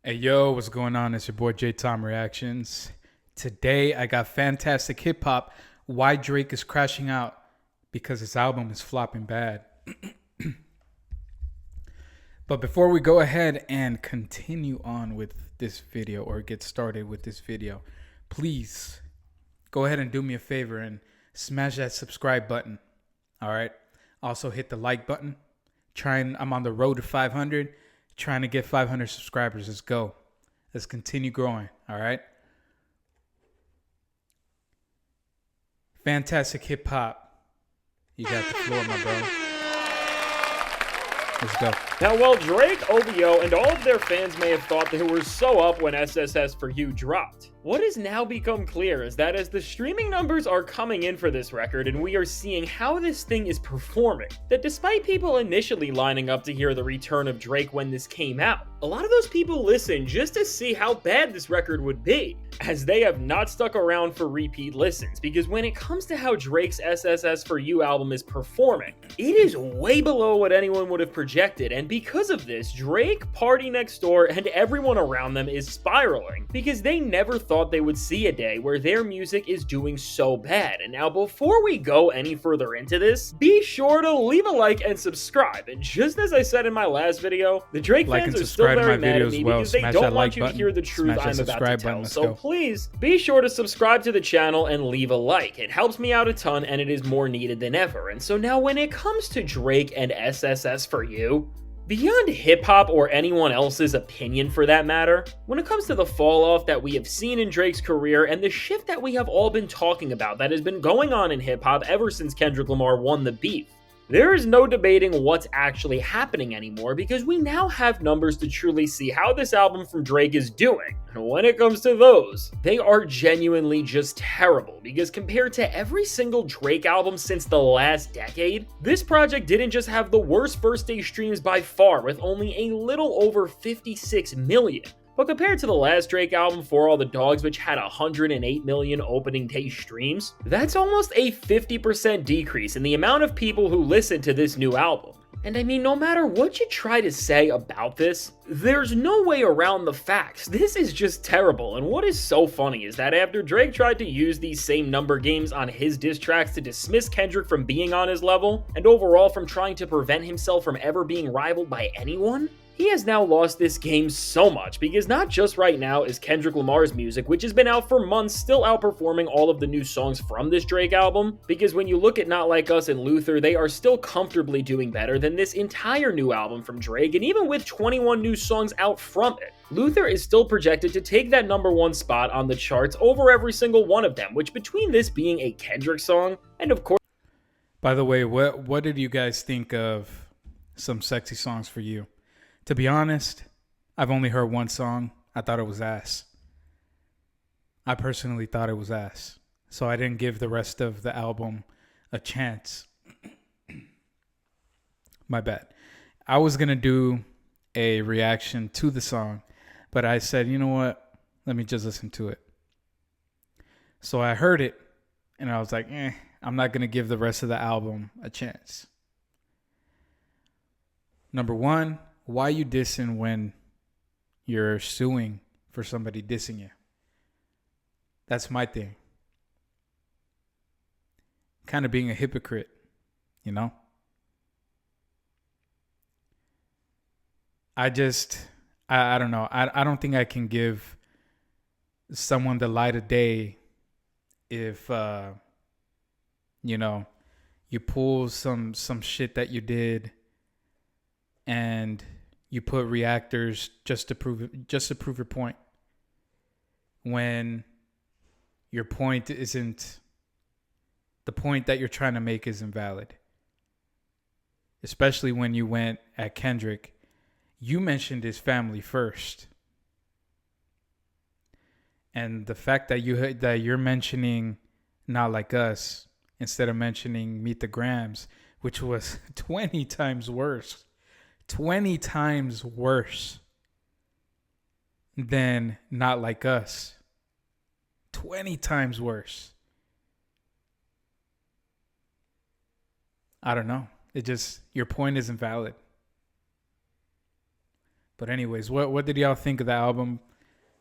Hey yo, what's going on? It's your boy J Tom Reactions. Today I got fantastic hip hop. Why Drake is crashing out? Because his album is flopping bad. But before we go ahead and continue on with this video or get started with this video, please go ahead and do me a favor and smash that subscribe button. All right. Also hit the like button. I'm on the road to 500. Trying to get 500 subscribers. Let's go. Let's continue growing. All right. Fantastic hip hop. You got the floor, my bro. Let's go. Now, while Drake, OVO, and all of their fans may have thought they were so up when SSS for You dropped, what has now become clear is that as the streaming numbers are coming in for this record and we are seeing how this thing is performing, that despite people initially lining up to hear the return of Drake when this came out, a lot of those people listened just to see how bad this record would be, as they have not stuck around for repeat listens, because when it comes to how Drake's SSS for You album is performing, it is way below what anyone would have projected, and because of this, Drake, Party Next Door, and everyone around them is spiraling, because they never thought they would see a day where their music is doing so bad. And now, before we go any further into this, be sure to leave a like and subscribe, and just as I said in my last video, the Drake fans are still very mad at me because they don't want you to hear the truth I'm about to tell, so please be sure to subscribe to the channel and leave a like. It helps me out a ton and it is more needed than ever. And so now when it comes to Drake and SSS for You, beyond hip-hop or anyone else's opinion for that matter, when it comes to the fall-off that we have seen in Drake's career and the shift that we have all been talking about that has been going on in hip-hop ever since Kendrick Lamar won the beef, there is no debating what's actually happening anymore because we now have numbers to truly see how this album from Drake is doing. And when it comes to those, they are genuinely just terrible because compared to every single Drake album since the last decade, this project didn't just have the worst first day streams by far with only a little over 56 million. But compared to the last Drake album, For All the Dogs, which had 108 million opening day streams, that's almost a 50% decrease in the amount of people who listen to this new album. And I mean, no matter what you try to say about this, there's no way around the facts. This is just terrible, and what is so funny is that after Drake tried to use these same number games on his diss tracks to dismiss Kendrick from being on his level, and overall from trying to prevent himself from ever being rivaled by anyone, he has now lost this game so much because not just right now is Kendrick Lamar's music, which has been out for months, still outperforming all of the new songs from this Drake album, because when you look at Not Like Us and Luther, they are still comfortably doing better than this entire new album from Drake, and even with 21 new songs out from it, Luther is still projected to take that #1 spot on the charts over every single one of them, which between this being a Kendrick song, and of course... By the way, what did you guys think of Some Sexy Songs for You? To be honest, I've only heard one song. I thought it was ass. I personally thought it was ass. So I didn't give the rest of the album a chance. My bad. I was going to do a reaction to the song, but I said, you know what? Let me just listen to it. So I heard it, and I was like, I'm not going to give the rest of the album a chance. Number one, why you dissing when you're suing for somebody dissing you? That's my thing. Kind of being a hypocrite, you know? I don't know. I don't think I can give someone the light of day if, you pull some shit that you did and you put reactors just to prove your point, when your point isn't, the point that you're trying to make isn't valid. Especially when you went at Kendrick, you mentioned his family first, and the fact that you're mentioning Not Like Us instead of mentioning Meet the Grams, which was 20 times worse. 20 times worse than Not Like Us. 20 times worse. I don't know. Your point isn't valid. But anyways, what did y'all think of the album?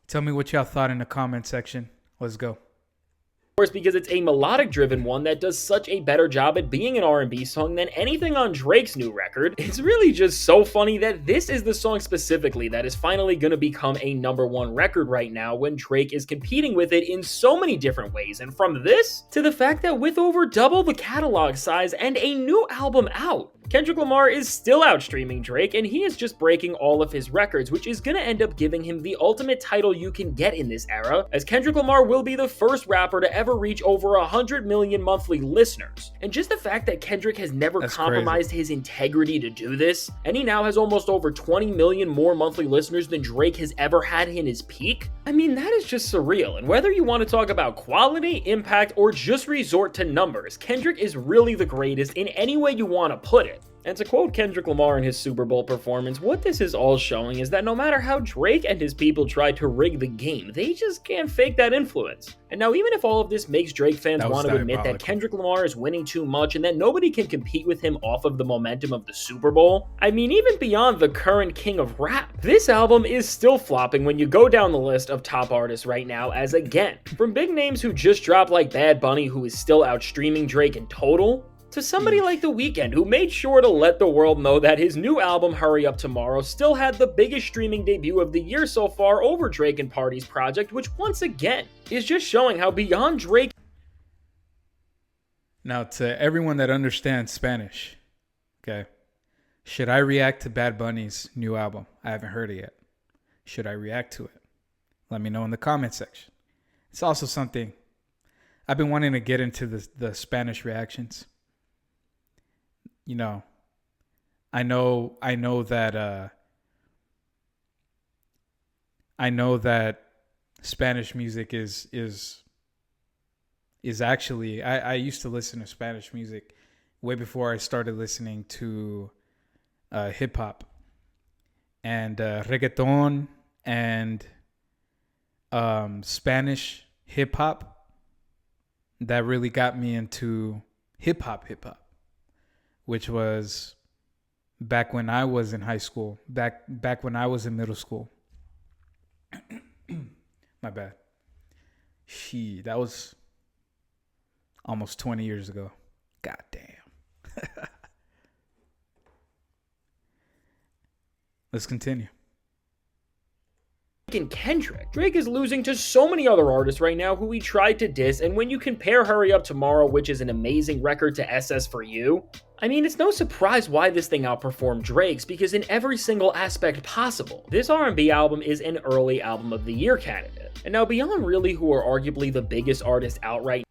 Tell me what y'all thought in the comment section. Let's go. Of course, because it's a melodic driven one that does such a better job at being an R&B song than anything on Drake's new record. It's really just so funny that this is the song specifically that is finally gonna become a #1 record right now when Drake is competing with it in so many different ways. And from this to the fact that with over double the catalog size and a new album out, Kendrick Lamar is still outstreaming Drake, and he is just breaking all of his records, which is gonna end up giving him the ultimate title you can get in this era, as Kendrick Lamar will be the first rapper to ever reach over 100 million monthly listeners. And just the fact that Kendrick has never compromised his integrity to do this, and he now has almost over 20 million more monthly listeners than Drake has ever had in his peak, I mean, that is just surreal. And whether you want to talk about quality, impact, or just resort to numbers, Kendrick is really the greatest in any way you want to put it. And to quote Kendrick Lamar in his Super Bowl performance, what this is all showing is that no matter how Drake and his people try to rig the game, they just can't fake that influence. And now, even if all of this makes Drake fans want to admit that Kendrick Lamar is winning too much and that nobody can compete with him off of the momentum of the Super Bowl, I mean, even beyond the current king of rap, this album is still flopping when you go down the list of top artists right now, as again, from big names who just dropped like Bad Bunny, who is still outstreaming Drake in total, to somebody like The Weeknd, who made sure to let the world know that his new album, Hurry Up Tomorrow, still had the biggest streaming debut of the year so far over Drake and Party's project, which once again is just showing how beyond Drake. Now, to everyone that understands Spanish, okay, should I react to Bad Bunny's new album? I haven't heard it yet. Should I react to it? Let me know in the comment section. It's also something I've been wanting to get into the Spanish reactions. You know, I know that Spanish music is actually, I used to listen to Spanish music way before I started listening to hip hop and reggaeton and Spanish hip hop. That really got me into hip hop. Which was back when I was in high school, back when I was in middle school. My bad. That was almost 20 years ago. God damn. Let's continue. And Kendrick. Drake is losing to so many other artists right now who he tried to diss, and when you compare Hurry Up Tomorrow, which is an amazing record, to SS For You, I mean, it's no surprise why this thing outperformed Drake's, because in every single aspect possible, this R&B album is an early Album of the Year candidate. And now, beyond really who are arguably the biggest artists out right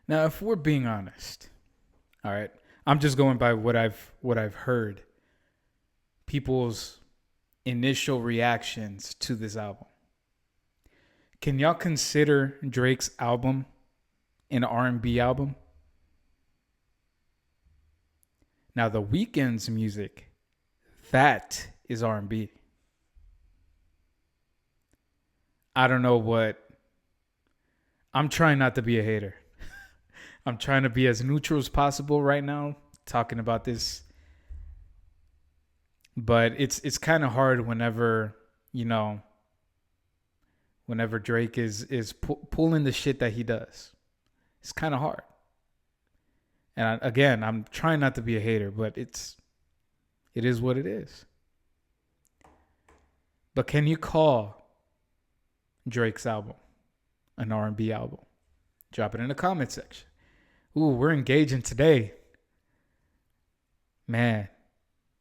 now, if we're being honest, all right, I'm just going by what I've heard, people's initial reactions to this album. Can y'all consider Drake's album an R&B album? Now, The Weeknd's music, that is R&B. I don't know what. I'm trying not to be a hater. I'm trying to be as neutral as possible right now, talking about this. But it's kind of hard whenever, whenever Drake is pulling the shit that he does. It's kind of hard. And again, I'm trying not to be a hater, but it is what it is. But can you call Drake's album an R&B album? Drop it in the comment section. Ooh, we're engaging today. Man,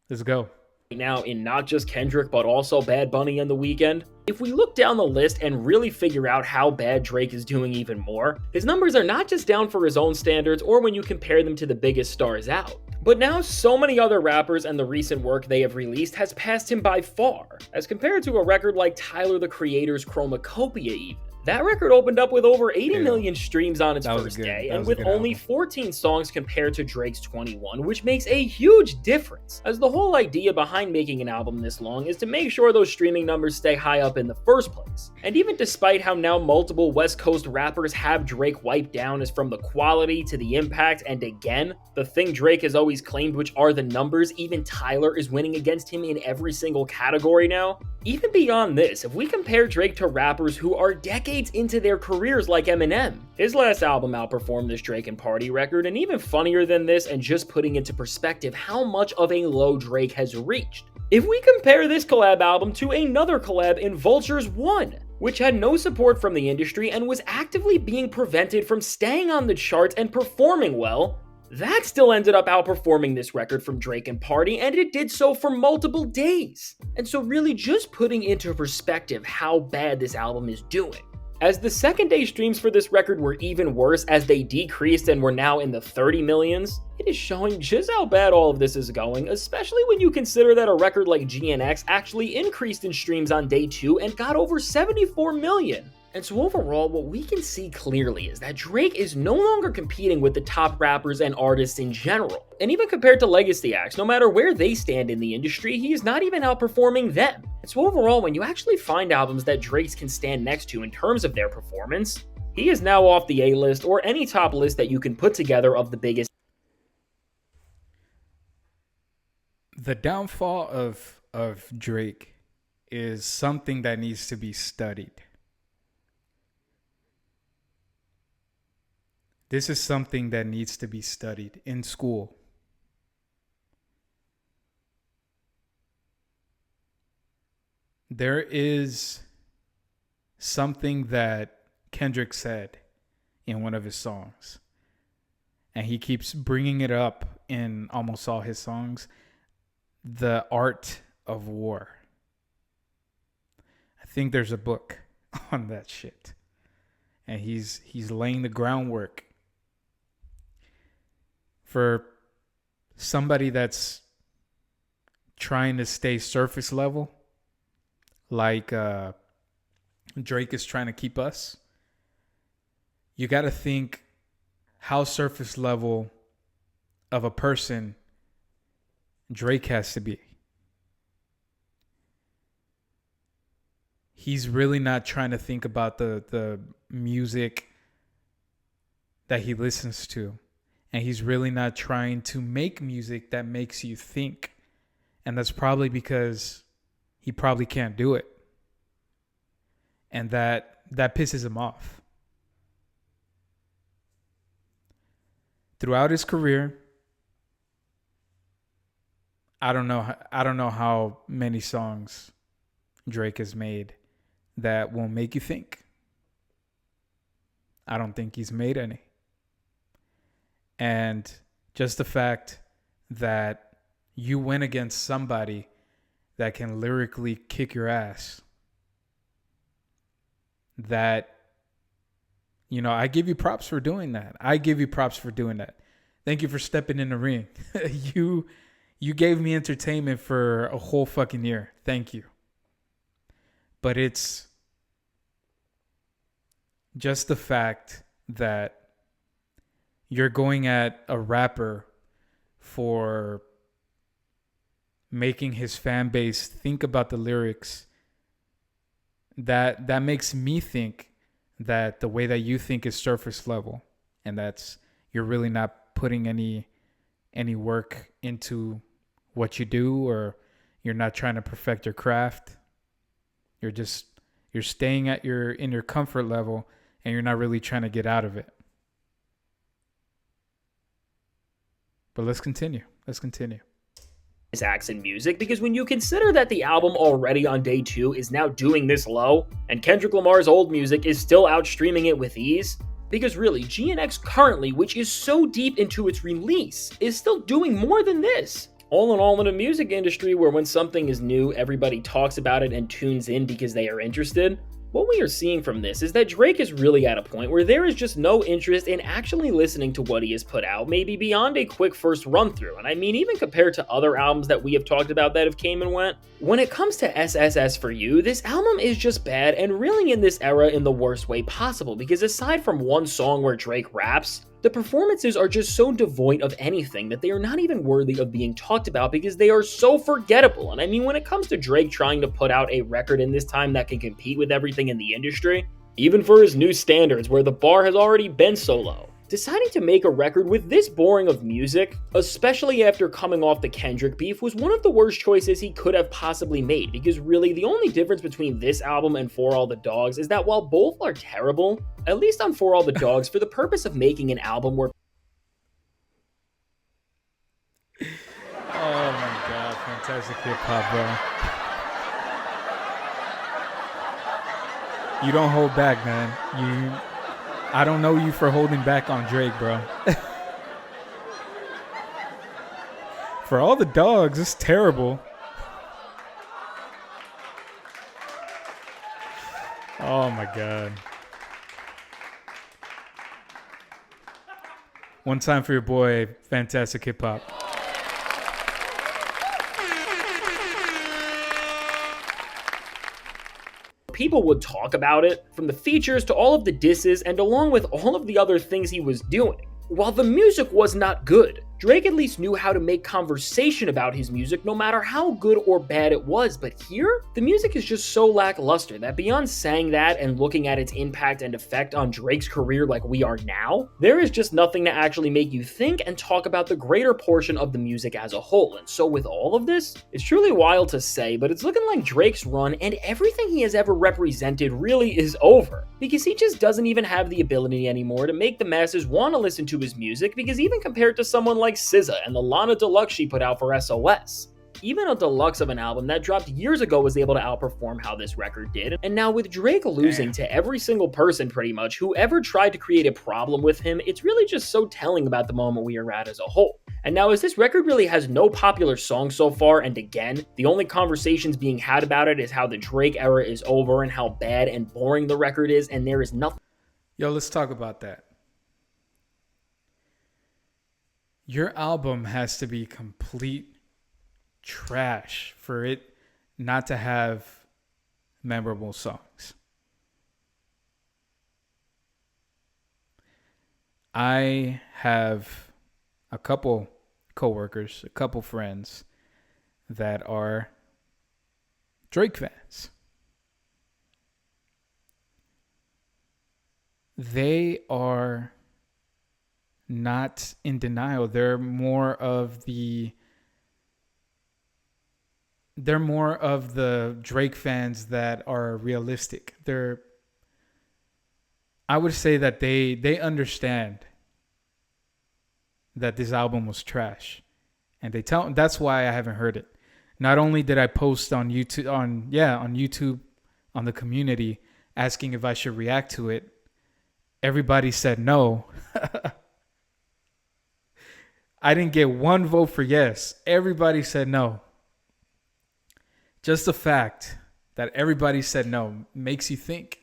let's go. Now in not just Kendrick, but also Bad Bunny and The Weeknd. If we look down the list and really figure out how bad Drake is doing even more, his numbers are not just down for his own standards or when you compare them to the biggest stars out. But now so many other rappers and the recent work they have released has passed him by far, as compared to a record like Tyler the Creator's Chromacopia even. That record opened up with over 80 Ew. million streams on its That was first good. day, That and was a with good only album. 14 songs compared to Drake's 21, which makes a huge difference, as the whole idea behind making an album this long is to make sure those streaming numbers stay high up in the first place. And even despite how now multiple West Coast rappers have Drake wiped down as from the quality to the impact, and again, the thing Drake has always claimed, which are the numbers, even Tyler is winning against him in every single category now. Even beyond this, if we compare Drake to rappers who are decades into their careers like Eminem, his last album outperformed this Drake and Party record, and even funnier than this, and just putting into perspective how much of a low Drake has reached. If we compare this collab album to another collab in Vulture's 1, which had no support from the industry and was actively being prevented from staying on the charts and performing well, that still ended up outperforming this record from Drake and Party, and it did so for multiple days. And so really just putting into perspective how bad this album is doing. As the second day streams for this record were even worse as they decreased and were now in the 30 millions, it is showing just how bad all of this is going, especially when you consider that a record like GNX actually increased in streams on day 2 and got over 74 million. And so overall, what we can see clearly is that Drake is no longer competing with the top rappers and artists in general. And even compared to legacy acts, no matter where they stand in the industry, he is not even outperforming them. And so overall, when you actually find albums that Drake can stand next to in terms of their performance, he is now off the A-list or any top list that you can put together of the biggest. The downfall of Drake is something that needs to be studied. This is something that needs to be studied in school. There is something that Kendrick said in one of his songs, and he keeps bringing it up in almost all his songs: the art of war. I think there's a book on that shit, and he's laying the groundwork for somebody that's trying to stay surface level, like Drake is trying to keep us. You got to think how surface level of a person Drake has to be. He's really not trying to think about the music that he listens to. And he's really not trying to make music that makes you think. And that's probably because he probably can't do it. And that pisses him off. Throughout his career, I don't know how many songs Drake has made that will make you think. I don't think he's made any. And just the fact that you went against somebody that can lyrically kick your ass, that, you know, I give you props for doing that. Thank you for stepping in the ring. You gave me entertainment for a whole fucking year. Thank you. But it's just the fact that you're going at a rapper for making his fan base think about the lyrics. That makes me think that the way that you think is surface level, and that's you're really not putting any work into what you do, or you're not trying to perfect your craft. You're staying at in your comfort level, and you're not really trying to get out of it. But let's continue. Acts in music, because when you consider that the album already on day 2 is now doing this low, and Kendrick Lamar's old music is still outstreaming it with ease, because really, GNX currently, which is so deep into its release, is still doing more than this. All in all, in a music industry where when something is new, everybody talks about it and tunes in because they are interested, What we are seeing from this is that Drake is really at a point where there is just no interest in actually listening to what he has put out, maybe beyond a quick first run through. And I mean, even compared to other albums that we have talked about that have came and went, when it comes to SSS For You, this album is just bad and really in this era in the worst way possible, because aside from one song where Drake raps, the performances are just so devoid of anything that they are not even worthy of being talked about because they are so forgettable. And I mean, when it comes to Drake trying to put out a record in this time that can compete with everything in the industry, even for his new standards where the bar has already been so low, deciding to make a record with this boring of music, especially after coming off the Kendrick beef, was one of the worst choices he could have possibly made, because really the only difference between this album and For All the Dogs is that while both are terrible, at least on For All the Dogs, for the purpose of making an album where Oh my god, fantastic hip hop, bro. You don't hold back, man. I don't know you for holding back on Drake, bro. For All the Dogs, it's terrible. Oh my god. One time for your boy, fantastic hip hop. people would talk about it, from the features to all of the disses and along with all of the other things he was doing. While the music was not good, Drake at least knew how to make conversation about his music no matter how good or bad it was, but here, the music is just so lackluster that beyond saying that and looking at its impact and effect on Drake's career like we are now, there is just nothing to actually make you think and talk about the greater portion of the music as a whole. And so with all of this, it's truly wild to say, but it's looking like Drake's run and everything he has ever represented really is over, because he just doesn't even have the ability anymore to make the masses want to listen to his music, because even compared to someone like SZA and the Lana Deluxe she put out for SOS, even a deluxe of an album that dropped years ago was able to outperform how this record did. And now with Drake losing to every single person pretty much who ever tried to create a problem with him, it's really just so telling about the moment we are at as a whole. And now as this record really has no popular songs so far, and again, the only conversations being had about it is how the Drake era is over and how bad and boring the record is, and there is nothing. Yo, let's talk about that. Your album has to be complete trash for it not to have memorable songs. I have a couple coworkers, a couple friends that are Drake fans. They are not in denial. They're more of the Drake fans that are realistic. I would say that they understand that this album was trash, and that's why I haven't heard it. Not only did I post on YouTube on the community asking if I should react to it, everybody said no. I didn't get one vote for yes. Everybody said no. Just the fact that everybody said no makes you think.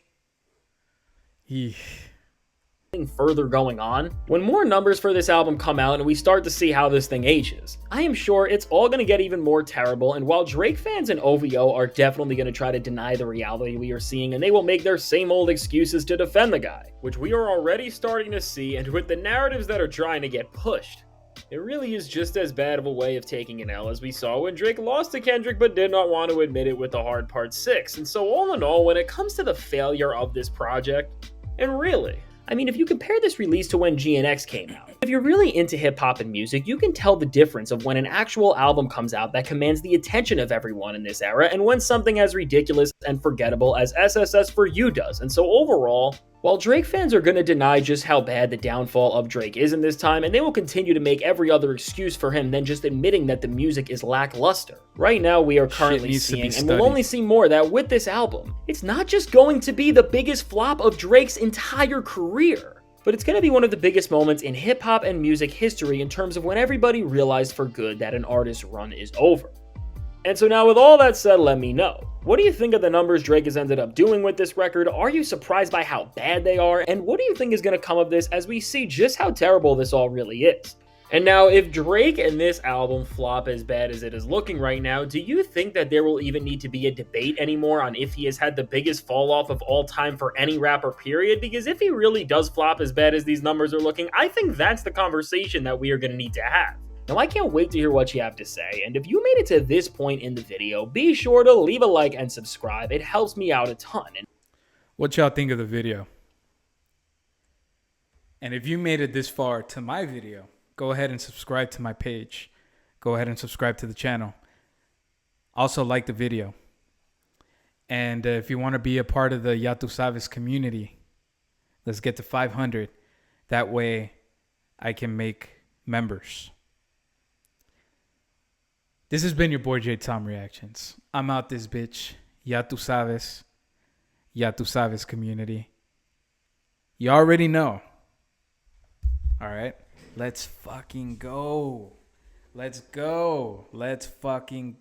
Further going on, when more numbers for this album come out and we start to see how this thing ages, I am sure it's all going to get even more terrible. And while Drake fans and OVO are definitely going to try to deny the reality we are seeing, and they will make their same old excuses to defend the guy, which we are already starting to see, and with the narratives that are trying to get pushed, it really is just as bad of a way of taking an L as we saw when Drake lost to Kendrick but did not want to admit it with The Hard Part 6. And so all in all, when it comes to the failure of this project, and really, I mean, if you compare this release to when GNX came out, if you're really into hip-hop and music, you can tell the difference of when an actual album comes out that commands the attention of everyone in this era, and when something as ridiculous and forgettable as SSS For You does. And so overall, while Drake fans are going to deny just how bad the downfall of Drake is in this time, and they will continue to make every other excuse for him than just admitting that the music is lackluster, right now we are currently seeing, and we'll only see more, that with this album, it's not just going to be the biggest flop of Drake's entire career, but it's going to be one of the biggest moments in hip-hop and music history in terms of when everybody realized for good that an artist's run is over. And so now with all that said, let me know. What do you think of the numbers Drake has ended up doing with this record? Are you surprised by how bad they are? And what do you think is going to come of this as we see just how terrible this all really is? And now, if Drake and this album flop as bad as it is looking right now, do you think that there will even need to be a debate anymore on if he has had the biggest fall off of all time for any rapper, period? Because if he really does flop as bad as these numbers are looking, I think that's the conversation that we are going to need to have. Now, I can't wait to hear what you have to say, and if you made it to this point in the video, be sure to leave a like and subscribe. It helps me out a ton. What y'all think of the video? And if you made it this far to my video, go ahead and subscribe to my page. Go ahead and subscribe to the channel. Also like the video. And if you want to be a part of the Ya Tu Sabes community, let's get to 500. That way I can make members. This has been your boy J Tom Reactions. I'm out this bitch. Ya Tu Sabes. Ya Tu Sabes community. You already know. All right. Let's fucking go. Let's go. Let's fucking